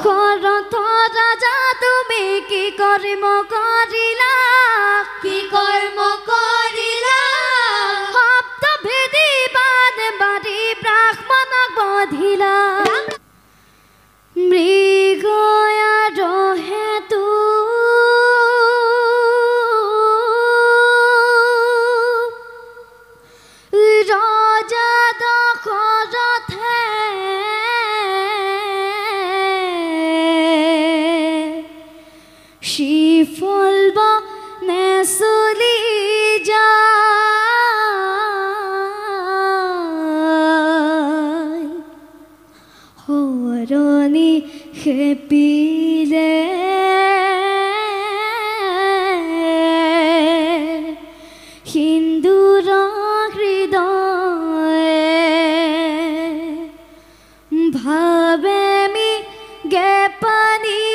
দশৰথ ৰাজা তুমি কি কৰ্ম কৰিলা শব্দভেদী বাদ বাৰী ব্ৰাহ্মণক বধিলা মৃগয়াৰ হেতু ৰজা দশৰথে শ্ৰীফল বনে চলি যায় শৰণি খেপিলে সিন্দুৰ হৃদয় ভাবে মি গেপানী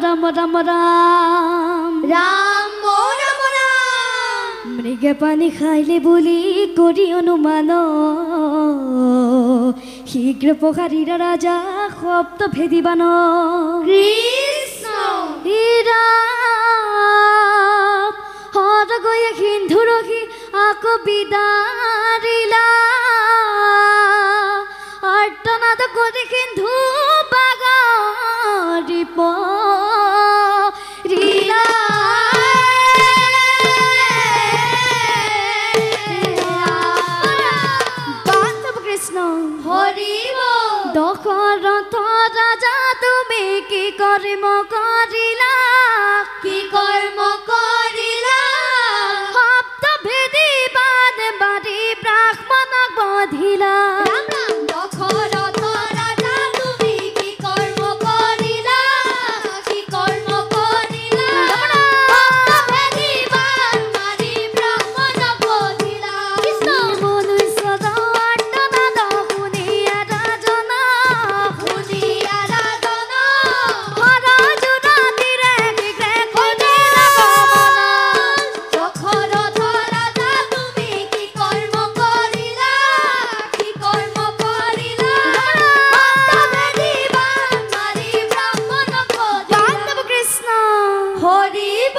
राम राम राम राम राम मृगे पानी खाइले बोली কৰি অনুমান শীঘ্ৰ প্ৰসাৰীৰা ৰাজা সপ্ত ভেদিবান কৃষ্ণ হৰ গয়ে সিন্ধু ৰখি আকৌ বিদাৰিলা অৰ্তনাদ কৰি সিন্ধু বাগৰি পৰিলা কৃষ্ণ হৰিব দশৰথ ৰাজা তুমি কি কৰ্ম কৰিলা কি কৰ্ম কৰিলা সপ্ত ভেদি বাদ বাৰী ব্ৰাহ্মণক বধিলা ৰাম ৰাম দশৰথ ৰাজা তুমি কি কৰ্ম কৰিলা কি কৰ্ম কৰিলা সপ্তভেদী বাণ মাৰি ব্ৰাহ্মণক বধিলা কৃষ্ণ মনুষ্যৰ অৰ্তনাদ শুনিয়া ৰাজনা শুনিয়া ৰাজনা হৰজুৰা দিৰে শীঘ্ৰে কৰিলা গমন দশৰথ ৰাজা তুমি কি কৰ্ম কৰিলা কি কৰ্ম কৰিলা সপ্তভেদী বাণ মাৰি ব্ৰাহ্মণক বধিলা পাণ্ডৱ কৃষ্ণ হৰিব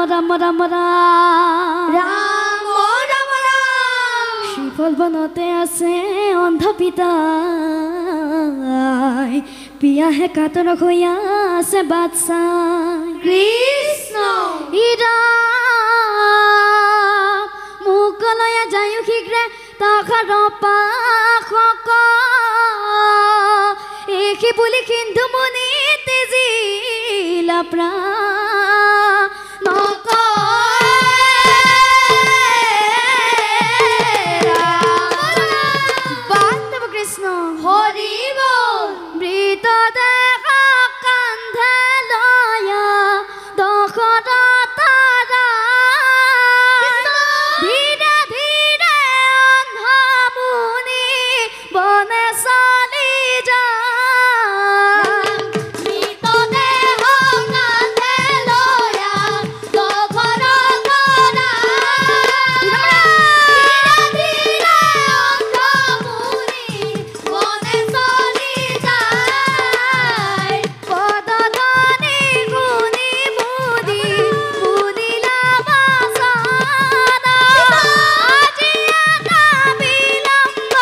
ৰাম ৰাম ৰাম ৰাম ৰাম ৰাম শিফল বনতে আছে অন্ধ পিতাই পিয়াহে কাতৰ হৈয়া আছে বাদচাই কৃষ্ণ মোকলয়া যায়ো শীঘ্ৰে তখৰ পাশক এইখি বুলি সিন্ধু মুনি তেজিলা প্ৰাণ পাণ্ডৱ কৃষ্ণ হৰিব মৃত দেহ কান্ধে লয়া দশৰথ ধীৰে ধীৰে অন্ধ মুনি বনে চালি যায় মৃতদেহ কান্ধে লয়া দশৰথ ধীৰে ধীৰে অন্ধ মুনি বনে চলি যায় পদধনি গুণি মুদি মুদিলা বাসনা আজি এটা বিলম্ব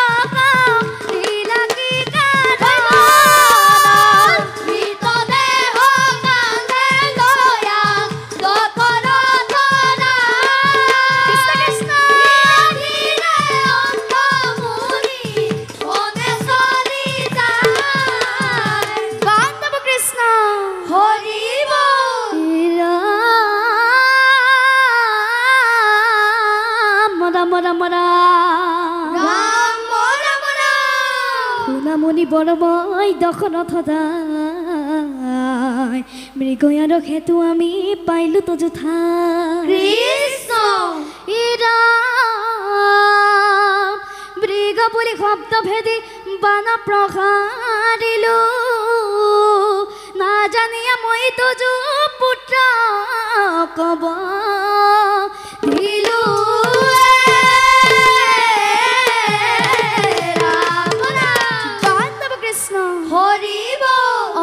দিলা কি কাৰণ মৃতদেহ কান্ধে লয়া দশৰথ কৃষ্ণ কৃষ্ণ ধীৰে অন্ধ মুনি বনে চলি যায় পাণ্ডৱ কৃষ্ণ হৰিব ৰাম ৰাম ৰাম ৰাম ৰাম ৰাম ৰাম শুনামণি বৰময় দশৰথ দাই মৃগয়াৰ সেতু আমি পাইলো তজুথা কৃষ্ণ মৃগ বুলি শব্দ ভেদি বান প্ৰসাৰিলো নাজানিয়া মই তজু পুত্ৰ কব দিলো ৰাম ৰাম পাণ্ডৱ কৃষ্ণ হৰিব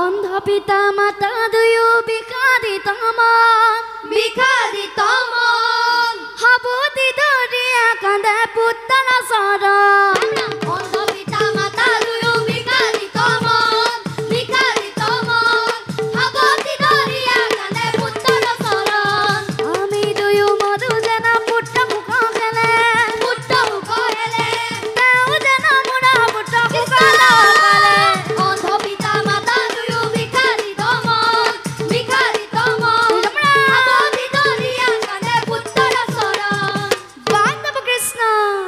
অন্ধ পিতা মাতা দুয়ো বিষাদিত মন বিখাদিত মন সাৱতি ধৰিয়া কান্দে পুত্ৰৰ চৰণ অন্ধ পিতা মাতা দুয়ো বিখাদিত মন বিখাদিত মন সাৱতি ধৰিয়া কান্দে পুত্ৰৰ চৰণ আমি দুয়ো মধু যেন পুত্ৰ মুখ খেলে পুত্ৰ মুখ হেলে তেওঁ যেন মোৰা পুত্ৰ মুখ লগালে অন্ধ পিতা মাতা দুয়ো বিখাদিত মন বিখাদিত মন সাৱতি ধৰিয়া কান্দে পুত্ৰৰ চৰণ পাণ্ডৱ কৃষ্ণ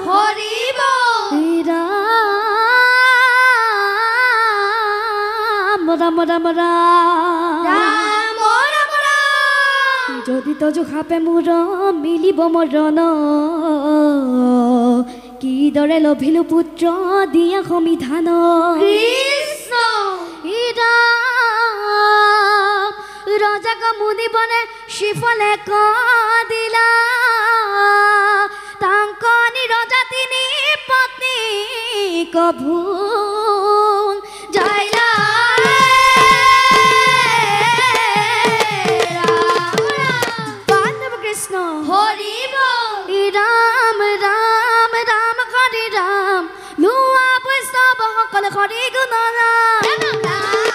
হৰিব ৰাম ৰাম ৰাম ৰাম ৰাম ৰাম যদি তজু সাপে মোৰ মিলিব মৰণ কিদৰে লভিলো পুত্ৰ দিয়া সমিধান কৃষ্ণ ৰজাক মুনিবনে সিফলে কদিলা তাংকনি ৰজা তিনি পত্নী কভুং যাইলা পাণ্ডৱ কৃষ্ণ হৰি বল ৰাম ৰাম ৰাম হৰি ৰাম লোৱা বৈষ্ণৱ সকল হৰি গুণ ৰাম